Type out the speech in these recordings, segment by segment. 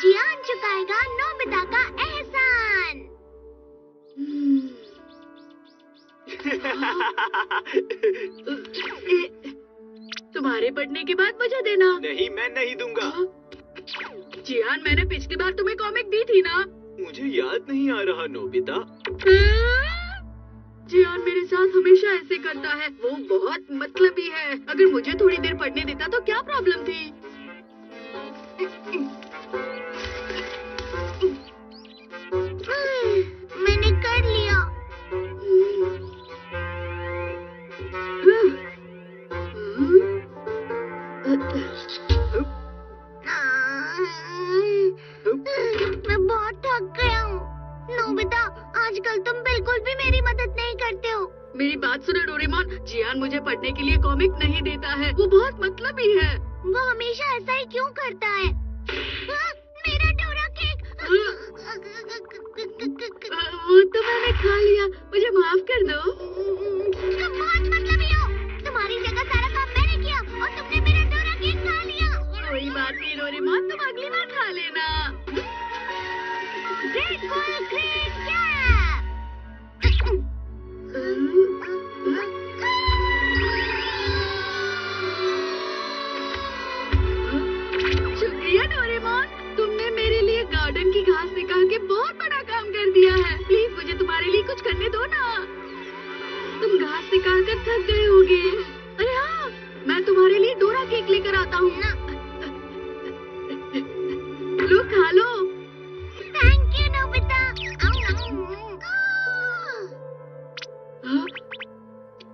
जियान चुकाएगा Nobita का एहसान। तुम्हारे पढ़ने के बाद मुझे देना। नहीं, मैं नहीं दूंगा। जियान, मैंने पिछली बार तुम्हें कॉमिक दी थी ना? मुझे याद नहीं आ रहा नोबिता। जियान मेरे साथ हमेशा ऐसे करता है। वो बहुत मतलबी है। अगर मुझे थोड़ी देर पढ़ने देता तो क्या प्रॉब्लम थी? मैंने कर लिया। मैं बहुत थक गया हूँ। नोबिता, आजकल तुम बिल्कुल भी मेरी मदद नहीं करते हो। मेरी बात सुनो डोरेमोन, जियान मुझे पढ़ने के लिए कॉमिक नहीं देता है। वो बहुत मतलबी है। वो हमेशा ऐसा ही क्यों करता है? मेरा डोरा केक। वो तो मैंने खा लिया, मुझे माफ कर दो। तुम बहुत मतलबी हो। तुम्हारी जगह सारा काम मैंने किया और तुमने मेरा डोरा केक खा लिया। कोई बात नहीं डोरेमोन, तुम अगली बार खा लेना। Grateful great cap. शुक्रिया डोरेमोन, तुमने मेरे लिए गार्डन की घास निकाल के बहुत बड़ा काम कर दिया है। प्लीज मुझे तुम्हारे लिए कुछ करने दो ना। तुम घास निकाल कर थक गए होगे। अरे हाँ, मैं तुम्हारे लिए डोरा केक लेकर आता हूँ। लो खा लो। Thank you Nobita.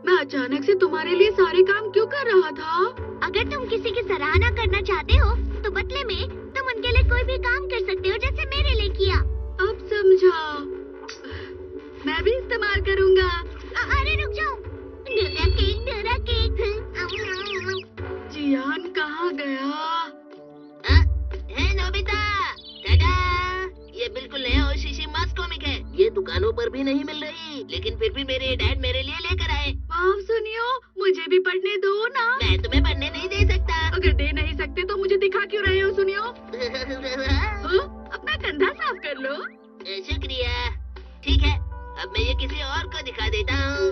मैं अचानक से तुम्हारे लिए सारे काम क्यों कर रहा था? अगर तुम किसी की सराहना करना चाहते हो तो बदले में तुम उनके लिए कोई भी काम कर सकते हो, जैसे मेरे लिए किया। अब समझा। मैं भी इस्तेमाल करूँगा। अरे रुक जाओ। Dora cake, Dora cake. जियान कहाँ गया? है नोबिता, टाटा। ये बिल्कुल नया ओशिशी मास कॉमिक है। ये दुकानों पर भी नहीं मिल रही, लेकिन फिर भी मेरे डैड मेरे लिए लेकर आए। माफ सुनियो, मुझे भी पढ़ने दो ना। मैं तुम्हें पढ़ने नहीं दे सकता। अगर दे नहीं सकते तो मुझे दिखा क्यों रहे हो? सुनियो, अपना कंधा साफ कर लो। शुक्रिया। ठीक है, अब मैं ये किसी और को दिखा देता हूँ।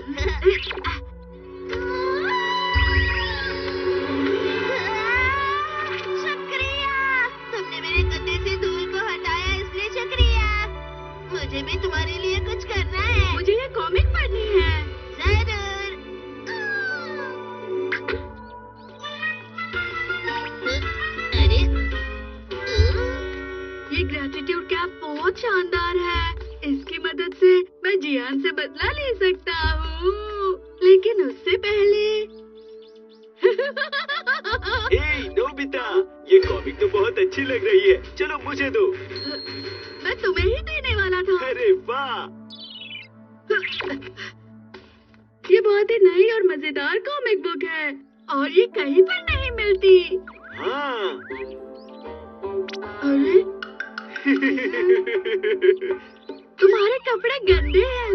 तुमने मेरे कंधे से धूल को हटाया, इसलिए शुक्रिया। मुझे भी तुम्हारे लिए कुछ करना है। मुझे ये कॉमिक पढ़नी है। जरूर। अरे, ये ग्रेटिट्यूड कैप बहुत शानदार है। इसकी मदद से मैं जियान से बदला ले सकता हूँ, लेकिन उससे पहले हे नोबिता, ये कॉमिक तो बहुत अच्छी लग रही है। चलो मुझे दो। मैं तुम्हें ही देने वाला था। अरे वाह, ये बहुत ही नई और मजेदार कॉमिक बुक है और ये कहीं पर नहीं मिलती। हाँ। अरे तुम्हारे कपड़े गंदे हैं।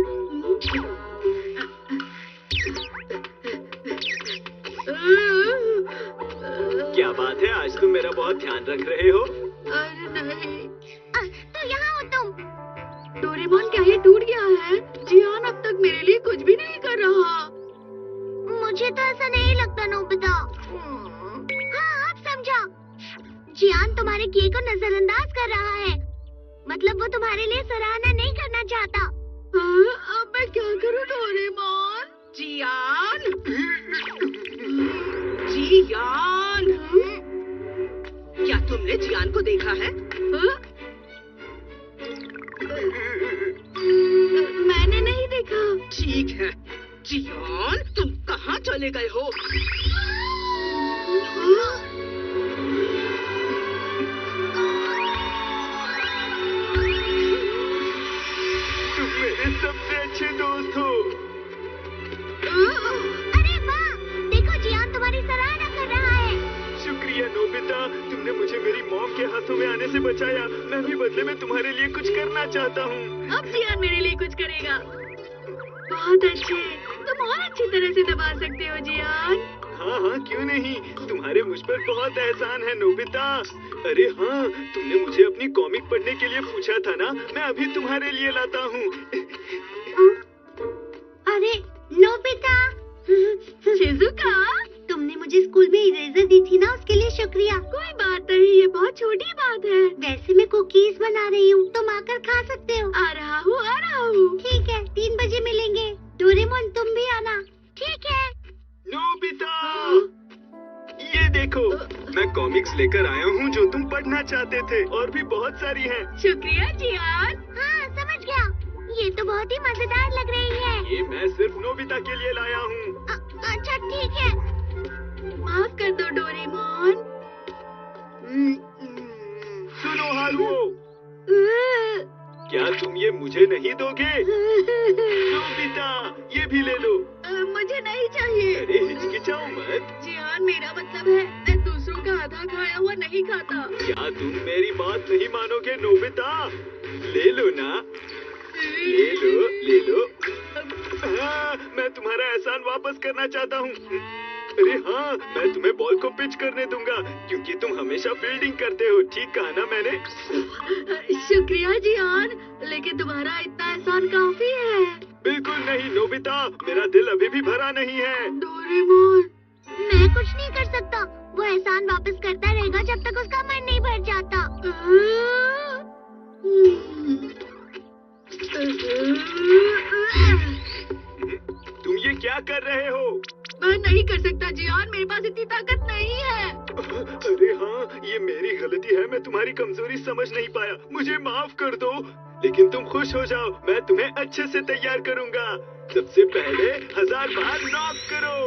क्या बात है, आज तुम मेरा बहुत ध्यान रख रहे हो। अरे नहीं। तो यहाँ हो तुम। डोरेमोन, क्या ये टूट गया है? जियान अब तक मेरे लिए कुछ भी नहीं कर रहा। मुझे तो ऐसा नहीं लगता नोबिता। हाँ, अब समझा। जियान तुम्हारे किए को नजरअंदाज कर रहा है। मतलब वो तुम्हारे लिए सराहना नहीं करना चाहता। अब मैं क्या करूँ डोरेमोन? जियान, जियान, क्या तुमने जियान को देखा है? मैंने नहीं देखा। ठीक है जियान, तुम कहाँ चले गए हो? तुम मेरे सबसे अच्छे दोस्त हो। अरे वाह, देखो जियान तुम्हारी सराहना कर रहा है। शुक्रिया नोबिता, तुमने मुझे मेरी मॉम के हाथों में आने से बचाया। मैं भी बदले में तुम्हारे लिए कुछ करना चाहता हूँ। अब जियान मेरे लिए कुछ करेगा। बहुत अच्छे, तुम और अच्छी तरह से दबा सकते हो जियान। हाँ हाँ, क्यों नहीं। तुम्हारे मुझ पर बहुत एहसान है नोबिता। अरे हाँ, तुमने मुझे अपनी कॉमिक पढ़ने के लिए पूछा था ना, मैं अभी तुम्हारे लिए लाता हूँ। अरे नोबिता, शिजुका, तुमने मुझे स्कूल में इरेजर दी थी ना, उसके लिए शुक्रिया। कोई बात नहीं, ये बहुत छोटी बात है। वैसे मैं कुकीज बना रही हूँ, तुम आकर खा सकते हो। आ रहा हूँ। ठीक है, 3 बजे मिलेंगे। डोरेमोन तुम भी आना। ठीक है। नोबिता, ये देखो, मैं कॉमिक्स लेकर आया हूँ जो तुम पढ़ना चाहते थे, और भी बहुत सारी हैं। शुक्रिया जियान। हाँ समझ गया, ये तो बहुत ही मजेदार लग रही है। ये मैं सिर्फ नोबिता के लिए लाया हूँ। अच्छा ठीक है। माफ कर दो डोरेमोन। सुनो हारुओ, क्या तुम ये मुझे नहीं दोगे? नोबिता, ये भी ले लो। मुझे नहीं चाहिए। अरे हिचकिचाओ मत। जियान, मेरा मतलब है मैं दूसरों का आधा खाया हुआ नहीं खाता। क्या तुम मेरी बात नहीं मानोगे नोबिता? ले लो ना, ले लो, ले लो। हाँ, मैं तुम्हारा एहसान वापस करना चाहता हूँ। अरे हाँ, मैं तुम्हें बॉल को पिच करने दूंगा, क्योंकि तुम हमेशा फील्डिंग करते हो। ठीक कहा ना मैंने? शुक्रिया जियान, लेकिन तुम्हारा इतना एहसान काफी है। बिल्कुल नहीं नोबिता, मेरा दिल अभी भी भरा नहीं है। डोरेमोन, मैं कुछ नहीं कर सकता, वो एहसान वापस करता रहेगा जब तक उसका मन नहीं भर जाता। तुम ये क्या कर रहे हो? मैं नहीं कर सकता जियान, मेरे पास इतनी ताकत नहीं है। अरे हाँ, ये मेरी गलती है, मैं तुम्हारी कमजोरी समझ नहीं पाया, मुझे माफ कर दो। लेकिन तुम खुश हो जाओ, मैं तुम्हें अच्छे से तैयार करूंगा। सबसे पहले 1000 बार नॉक करो।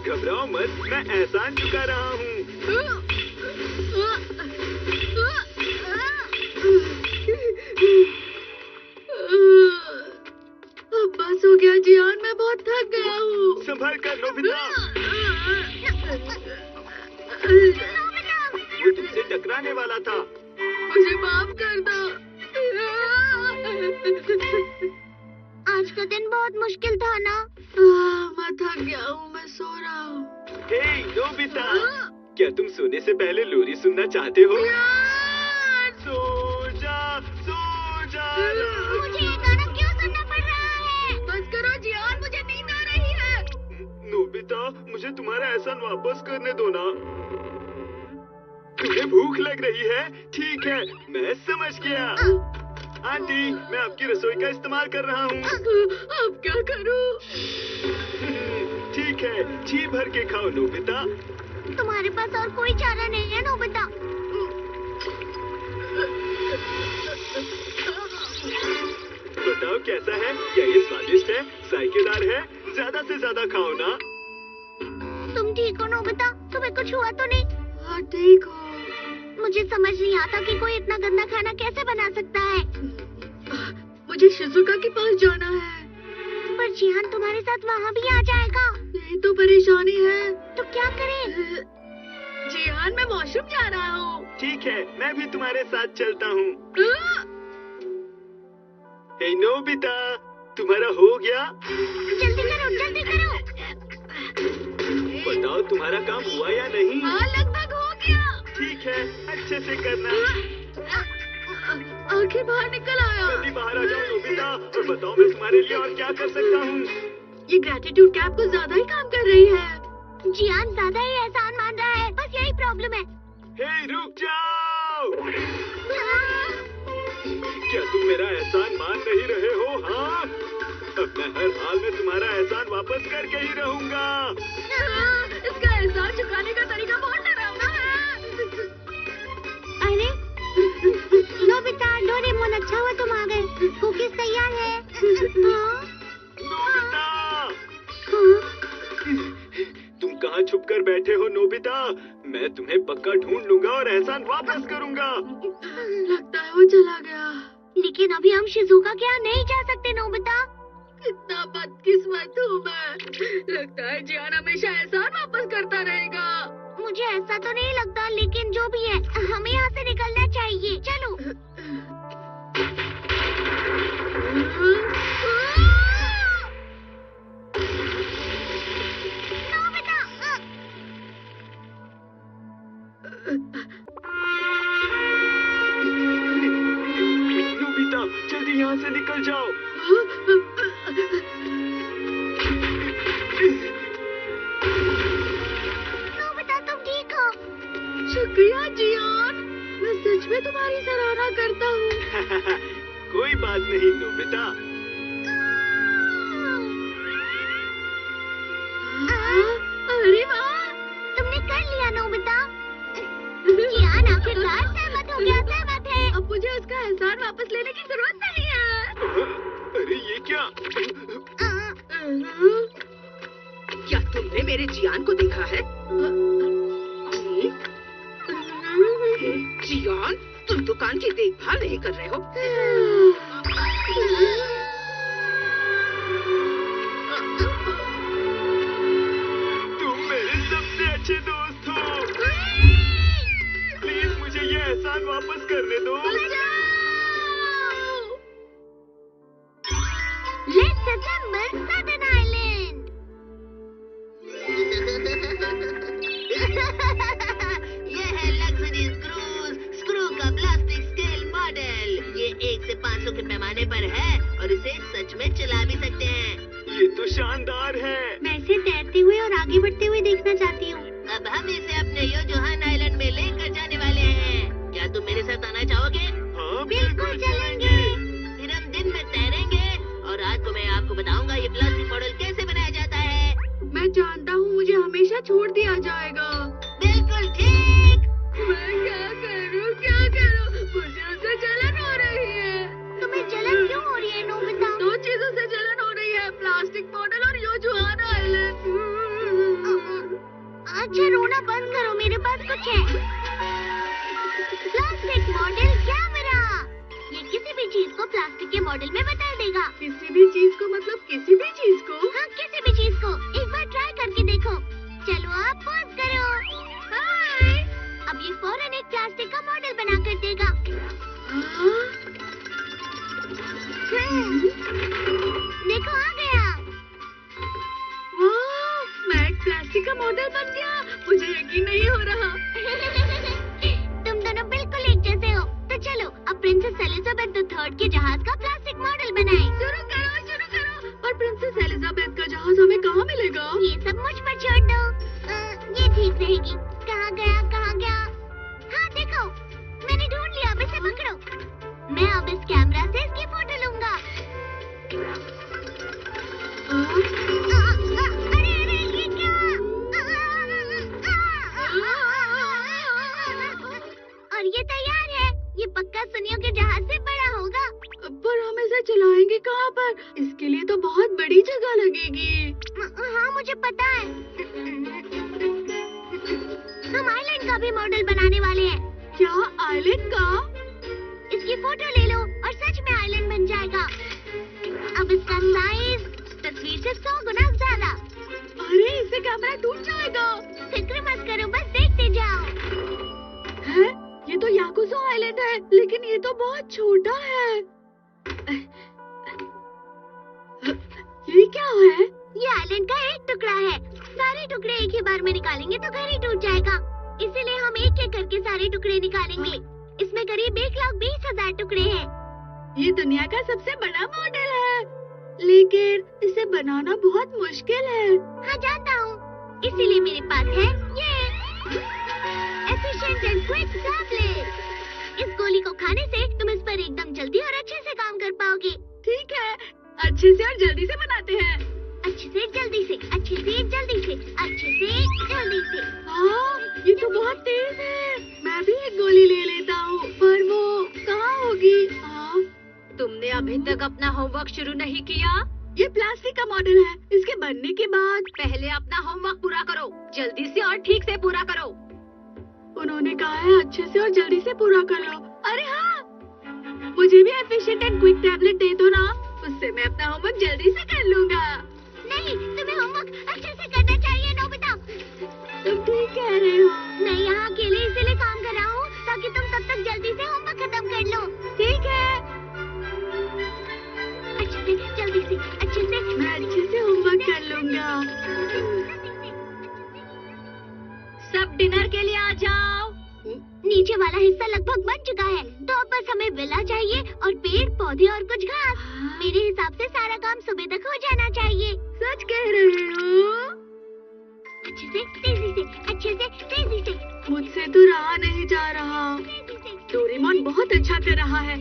घबराओ मत, मैं एहसान चुका रहा हूँ। अब बस हो गया जियान, मैं बहुत थक गया हूँ। संभल कर नोबिता, वो तुमसे टकराने वाला था। मुझे माफ कर दो। आज का दिन बहुत मुश्किल था ना। मैं थक गया हूँ, मैं सो रहा हूँ। हे नोबिता, क्या तुम सोने से पहले लोरी सुनना चाहते हो? सो जा, सो जा। मुझे ये गाना क्यों सुनना पड़ रहा है? बस करो जियान, मुझे नींद आ रही है। नोबिता, मुझे तुम्हारा एहसान वापस करने दो ना। तुम्हें भूख लग रही है? ठीक है, मैं समझ गया। आंटी, मैं आपकी रसोई का इस्तेमाल कर रहा हूँ। अब क्या करूँ? ठीक है, जी भर के खाओ नोबिता। तुम्हारे पास और कोई चारा नहीं है नोबिता। बताओ कैसा है? क्या ये स्वादिष्ट है, जायकेदार है? ज्यादा से ज्यादा खाओ ना। तुम ठीक हो नोबिता? तुम्हें कुछ हुआ तो नहीं? हाँ ठीक हो। मुझे समझ नहीं आता कि कोई इतना गंदा खाना कैसे बना सकता है। मुझे शिजुका के पास जाना है। पर जियान तुम्हारे साथ वहाँ भी आ जाएगा। यही तो परेशानी है। तो क्या करें? जियान, मैं वॉशरूम जा रहा हूँ। ठीक है, मैं भी तुम्हारे साथ चलता हूँ। हे नोबिता, तुम्हारा हो गया? जल्दी करो, जल्दी करो। बताओ तुम्हारा काम हुआ या नहीं? हाँ, लगभग हो गया। ठीक है, अच्छे से करना। आखिर बाहर निकल आया। जल्दी बाहर आ जाओ नोबिता, और बताओ मैं तुम्हारे लिए और क्या कर सकता हूँ? ये ग्रेटिट्यूड कैप कुछ ज्यादा ही काम कर रही है। जियान ज्यादा ही एहसान मान रहा है, बस यही प्रॉब्लम है। हे रुक जाओ! क्या तुम मेरा एहसान मान नहीं रहे हो? हाँ, अब मैं हर हाल में तुम्हारा एहसान वापस करके ही रहूंगा। इसका एहसान चुकाने का तरीका बहुत डरावना है। अरे नोबिता, डोरेमोन, अच्छा हुआ तुम आ गए। कुकीज तैयार है। हाँ? नोबिता, हाँ? तुम कहाँ छुप कर बैठे हो नोबिता? मैं तुम्हें पक्का ढूंढ लूंगा और एहसान वापस करूंगा। लगता है वो चला गया। लेकिन अभी हम शिजुका के यहाँ नहीं जा सकते नोबिता। कितना बदकिस्मत हूँ मैं। लगता है जियान हमेशा एहसान वापस करता रहेगा। मुझे ऐसा तो नहीं लगता, लेकिन जो भी है हमें यहाँ से निकलना चाहिए। चलो। शुक्रिया जियान, मैं सच में तुम्हारी सराहना करता हूँ। कोई बात नहीं नोबिता। अरे वाह, तुमने कर लिया नोबिता। जियान आखिरकार सहमत हो गया, सहमत है। अब मुझे उसका एहसान वापस लेने की जरूरत नहीं है। अरे ये क्या? क्या तुमने मेरे जियान को देखा है? जियान, तुम दुकान की देखभाल नहीं कर रहे हो। तुम मेरे सबसे अच्छे दोस्त हो। प्लीज मुझे ये एहसान वापस करने दो। Let's assemble Southern Island. ये है लग्जरी स्क्रू का प्लास्टिक स्केल मॉडल। ये 1 से 500 के पैमाने पर है और इसे सच में चला भी सकते हैं। ये तो शानदार है। मैं इसे तैरते हुए और आगे बढ़ते हुए देखना चाहती हूँ। अब हम इसे अपने योजोहान आइलैंड में लेकर जाने वाले हैं। क्या तुम मेरे साथ आना चाहोगे? हाँ बिल्कुल चलेंगे। फिर हम दिन में तैरेंगे और रात को मैं आपको बताऊंगा ये प्लास्टिक मॉडल कैसे बनाया जाता है। मैं जानता हूँ मुझे हमेशा छोड़ दिया जाएगा। बिल्कुल ठीक। मैं क्या करूँ? मुझे उससे जलन हो रही है। तुम्हें जलन क्यों हो रही है नोबिता? 2 चीजों से जलन हो रही है, प्लास्टिक मॉडल और योजोहान आइलैंड। अच्छा रोना बंद करो, मेरे पास कुछ है। Plastic model camera. ये किसी भी चीज को प्लास्टिक के मॉडल में बदल देगा। किसी भी चीज को मतलब किसी भी चीज को? हाँ, किसी भी चीज को। एक बार ट्राई करके देखो। चलो आप पॉज करो। हाय। अब ये फौरन एक प्लास्टिक का मॉडल बना कर देगा। देखो आ गया। वाह, मैं एक प्लास्टिक का मॉडल बन गया। मुझे यकीन नहीं हो रहा। तुम दोनों बिल्कुल एक जैसे हो। तो चलो अब प्रिंसेस एलिजाबेथ III के जहाज का प्लास्टिक मॉडल बनाएं। शुरू करो। और प्रिंसेस एलिजाबेथ का जहाज हमें कहाँ मिलेगा? ये सब मुझ पर छोड़ दो। ये ठीक रहेगी। कहाँ गया? हाँ देखो, मैंने ढूंढ लिया। अब इसे पकड़ो। मैं अब इस कैमरा से इसकी फोटो लूंगा। अरे ये क्या? और ये तैयार है। ये पक्का सुनियो के जहाज से बड़ा होगा। पर हम इसे चलाएंगे कहाँ पर? इसके लिए तो बहुत बड़ी जगह लगेगी। हाँ मुझे पता है। हम आइलैंड का भी मॉडल बनाने वाले हैं। क्या आइलैंड का? इसकी फोटो ले लो और सच में आइलैंड बन जाएगा। अब इसका साइज तस्वीर से 100 गुना ज्यादा। अरे इससे कैमरा टूट जाएगा। फिक्र मत करो, बस देखते जाओ। है? ये तो याकुज़ो आइलैंड है, लेकिन ये तो बहुत छोटा है। ये क्या है? ये आइलैंड का एक टुकड़ा है। सारे टुकड़े एक ही बार में निकालेंगे तो घर ही टूट जाएगा। इसीलिए हम एक एक करके सारे टुकड़े निकालेंगे। इसमें करीब 1,20,000 टुकड़े हैं। ये दुनिया का सबसे बड़ा मॉडल है, लेकिन इसे बनाना बहुत मुश्किल है। हाँ जानता हूँ, इसीलिए मेरे पास है ये एफिशिएंट एंड क्विक टैबलेट। इस गोली को खाने से तुम इस पर एकदम जल्दी और अच्छे से काम कर पाओगे। ठीक है, अच्छे से और जल्दी से बनाते हैं। अच्छे से जल्दी से, अच्छे से जल्दी से, अच्छे से जल्दी से। हाँ, ये तो बहुत तेज है। मैं भी एक गोली ले लेता हूँ, पर वो कहाँ होगी? हाँ, तुमने अभी तक अपना होमवर्क शुरू नहीं किया? ये प्लास्टिक का मॉडल है। इसके बनने के बाद पहले अपना होमवर्क पूरा करो। जल्दी से और ठीक से पूरा करो। उन्होंने कहा है अच्छे से और जल्दी से पूरा कर लो। अरे हाँ, मुझे भी एफिशिएंट एंड क्विक टैबलेट दे दो ना, उससे मैं अपना होमवर्क जल्दी से कर लूँगा। नहीं, तुम्हें होमवर्क अच्छे से करना चाहिए नोबिता। तुम ठीक कह रहे हो। मैं यहाँ अकेले इसीलिए काम कर रहा हूँ ताकि तुम तब तक जल्दी से होमवर्क खत्म कर लो। ठीक है, अच्छे से जल्दी से, अच्छे से। मैं अच्छे से होमवर्क कर लूँगा। सब डिनर के लिए आ जाओ। नीचे वाला हिस्सा लगभग बन चुका है, तो अब बस हमें विला चाहिए और पेड़ पौधे और कुछ घास। मेरे हिसाब से सारा काम सुबह तक हो जाना चाहिए। सच कह रहे हो? अच्छे से, तेजी से, अच्छे से, तेजी से, मुझसे तो रहा नहीं जा रहा। तेजी से, डोरेमोन बहुत अच्छा कर रहा है।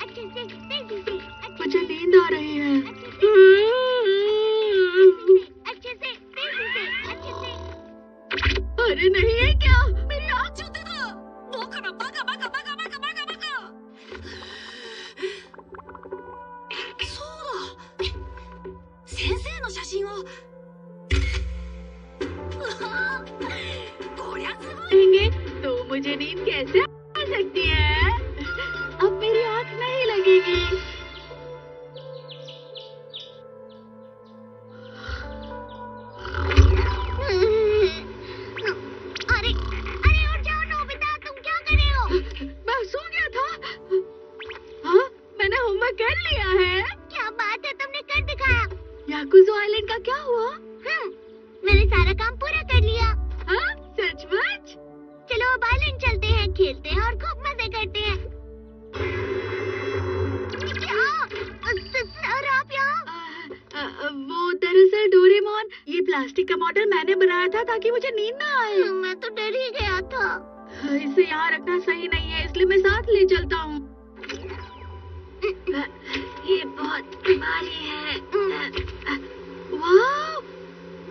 अच्छे से, तेजी से, मुझे नींद आ रही है। अच्छे से, तेजी से, अच्छे से। अरे नहीं है क्या? मेरी आँख चुते था। बाका बाका बाका बाका बाका बाका बाका। そうだ。先生の写真を。こりゃすごい。 देंगे तो मुझे नींद कैसे आ सकती है? अब मेरी आँख नहीं लगेगी। अरे अरे उठ जाओ नोबिता, तुम क्या कर रहे हो? मैं सो गया था। हाँ, मैंने होमवर्क कर लिया है। क्या बात है, तुमने कर दिखाया। याकुज़ो आइलैंड का क्या हुआ? मैंने सारा काम पूरा कर लिया। हाँ, सचमुच? चलो अब आइलैंड चलते हैं, खेलते हैं और खूब मजे करते हैं। क्या? सर आप यहाँ? वो दरअसल डोरेमोन, ये प्लास्टिक का मॉडल मैंने बनाया था ताकि मुझे नींद ना आए। मैं तो डर ही गया था। इसे यहाँ रखना सही नहीं है, इसलिए मैं साथ ले चलता हूँ। ये बहुत भारी है। वाह!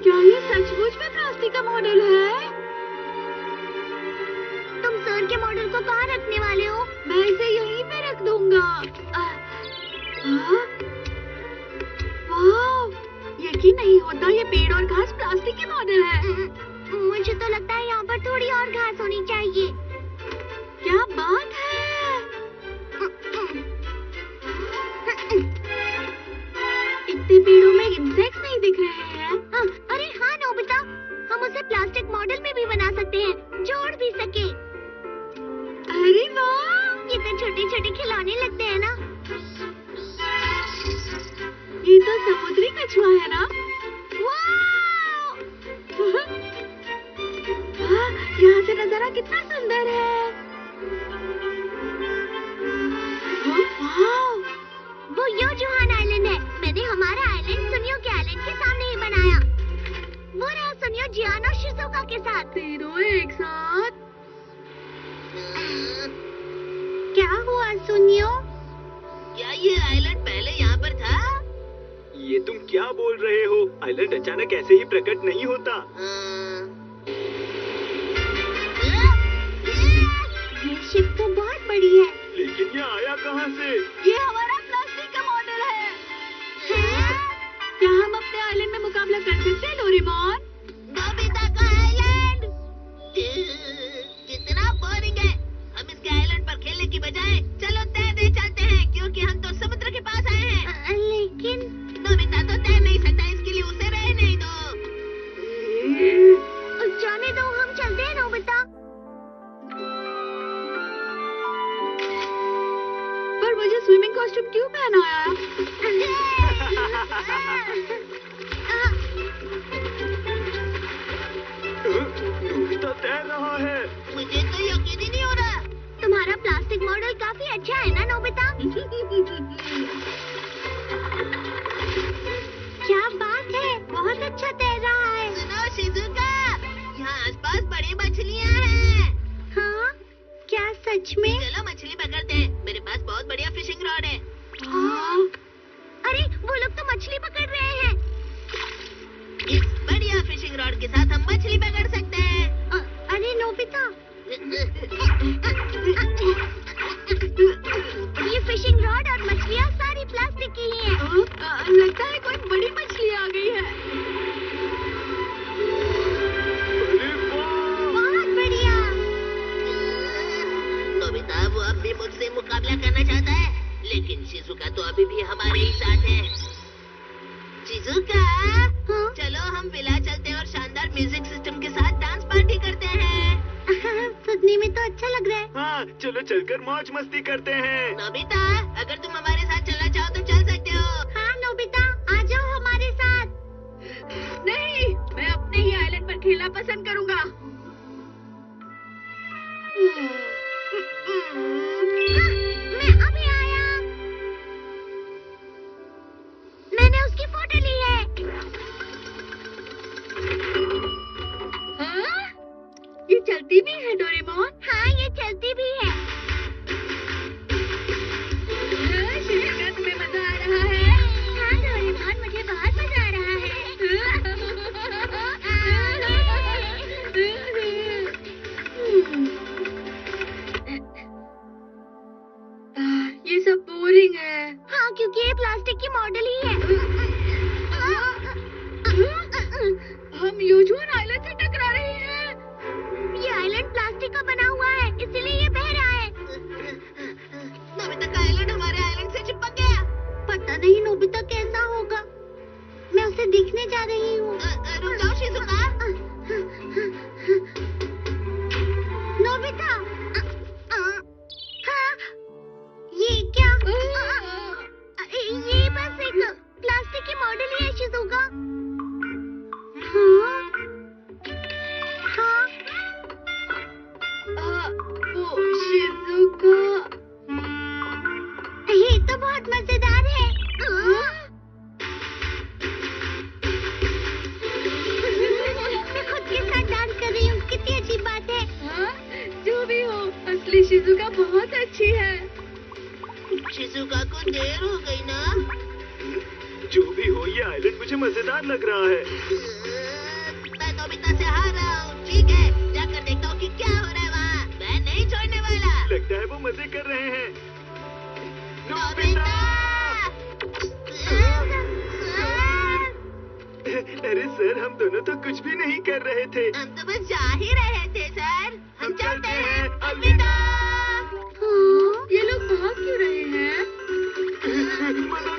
क्या ये सचमुच में प्लास्टिक का मॉडल है? तुम सर के मॉडल को कहाँ रखने वाले हो? मैं इसे यहीं पे रख दूंगा। हाँ? वाह! यकीन नहीं होता, ये पेड़ और घास प्लास्टिक के मॉडल है। मुझे तो लगता है यहाँ पर थोड़ी और घास होनी चाहिए। क्या बात है? इतने पेड़ों में इंसेक्ट्स नहीं दिख रहे हैं। अरे हाँ नोबिता, हम उसे प्लास्टिक मॉडल में भी बना सकते हैं, जोड़ भी सके। अरे वाह! ये तो छोटे छोटे खिलौने लगते हैं ना। ये तो समुद्री कछुआ है ना? वाह! यहाँ से नजारा कितना सुंदर है। वाह! वो योजुहान आइलैंड है। मैंने हमारा आइलैंड सुनियो के आइलैंड के सामने ही बनाया। वो रहा सुनियो जियान और शिजुका के साथ। तीनों एक साथ। क्या हुआ सुनियो? क्या ये आइलैंड पहले यहाँ पर था? ये तुम क्या बोल रहे हो? आइलैंड अचानक ऐसे ही प्रकट नहीं होता। ये शिप तो बहुत बड़ी है। लेकिन ये आया कहाँ से? ये हमारा प्लास्टिक का मॉडल है। क्या हम अपने आइलैंड में मुकाबला कर सकते हैं डोरेमोन? नोबिता का आइलैंड कितना बोरिंग है। हम इसके आइलैंड पर खेलने की बजाय चलो तैरने चलते हैं, क्योंकि हम तो समुद्र के पास आए हैं। लेकिन नोबिता तो तैर नहीं सकता, इसके लिए उसे रहने दो। जाने दो, हम चलते हैं नोबिता। पर मुझे स्विमिंग कॉस्ट्यूम क्यों पहनाया? नोबिता तैर रहा है। मुझे तो यकीन ही नहीं हो रहा। तुम्हारा प्लास्टिक मॉडल काफी अच्छा है ना नोबिता? क्या बात है, बहुत अच्छा तैर रहा है। सुनो शिजुका, यहाँ आसपास बड़ी मछलियाँ हैं। हाँ? क्या सच में? चलो मछली पकड़ते हैं। मेरे पास बहुत बढ़िया फिशिंग रॉड है। हाँ? अरे वो लोग तो मछली पकड़ रहे हैं। इस बढ़िया फिशिंग रॉड के साथ हम मछली पकड़ सकते हैं। अरे नोबिता, ये फिशिंग रॉड और मछलियाँ सारी प्लास्टिक की ही हैं। लगता है कोई बड़ी मछली आ गई है। अरे वाह! बहुत बढ़िया। नोबिता वो अब भी मुझसे मुकाबला करना चाहता है, लेकिन शिजुका तो अभी भी हमारे ही साथ है। शिजुका, हाँ? चलो हम विला चलते हैं और शानदार म्यूजिक सिस्टम के साथ डांस पार्टी करते हैं। सुनने में तो अच्छा लग रहा है। हाँ, चलो चलकर मौज मस्ती करते हैं। नोबिता, अगर तुम हमारे साथ चलना चाहो तो चल सकते हो। हाँ नोबिता, आ जाओ हमारे साथ। नहीं, मैं अपने ही आइलैंड पर खेलना पसंद करूंगा। मैं अभी आया। मैंने उसकी फोटो ली है। चलती भी है डोरेमोन? हाँ, ये चलती भी है। शिजुका, तुम्हें मजा आ रहा है? हाँ डोरेमोन, मुझे बहुत मजा आ रहा है। ये सब बोरिंग है। हाँ, क्योंकि ये प्लास्टिक की मॉडल ही है। हम यूजुअल आइलैंड से टकरा रहे हैं। ये आइलैंड प्लास्टिक का बना हुआ है, इसलिए ये बह रहा है। नोबिता का आइलैंड हमारे आइलैंड से चिपक गया। पता नहीं नोबिता कैसा होगा। मैं उसे देखने जा रही हूँ। रुक जाओ शिजुका। नोबिता, हाँ, ये क्या? ये बस एक प्लास्टिक की मॉडल ही है शिजुका। हाँ, हाँ, वो शिजुका। ये तो बहुत मजेदार है। मैं खुद के साथ डांस कर रही हूँ, कितनी अच्छी बात है। हाँ, जो भी हो, असली शिजुका बहुत अच्छी है। शिजुका को देर हो गई ना। जो भी हो, ये आइलैंड मुझे मजेदार लग रहा है। मैं नोबिता से हार रहा हूँ। ठीक है, जाकर देखता हूँ कि क्या हो रहा है वहाँ। मैं नहीं छोड़ने वाला। लगता है वो मजे कर रहे हैं। नोबिता! अरे सर, हम दोनों तो कुछ भी नहीं कर रहे थे। हम तो बस जा ही रहे थे सर। हम चलते हैं। अलविदा। अलविदा। ये लोग भाग क्यों रहे हैं? मजा